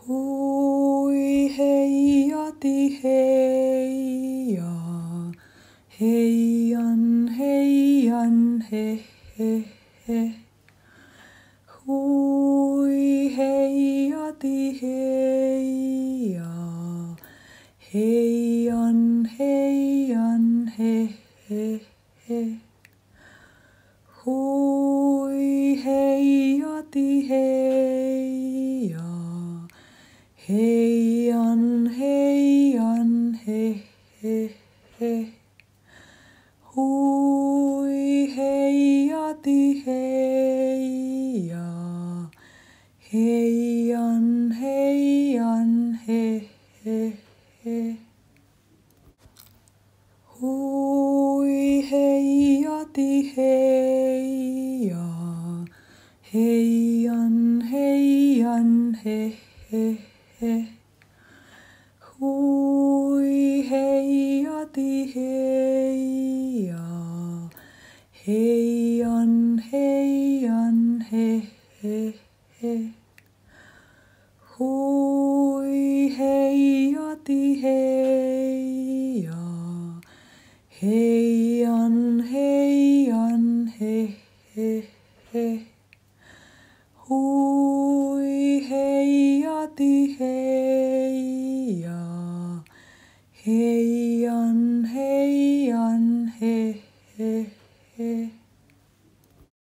Hui heiati heia, heian heian he he he. Hui heiati heia, heian heian he he he. Hui heiati heia, heian heian he he he. Hui heiati heia, heian heian he he he. Hui heiati heia, heian heian he he he. Hui heiati heia, heian heian he he he. Hui heiati heia, heian heian he he he. Hui heiati heia, heian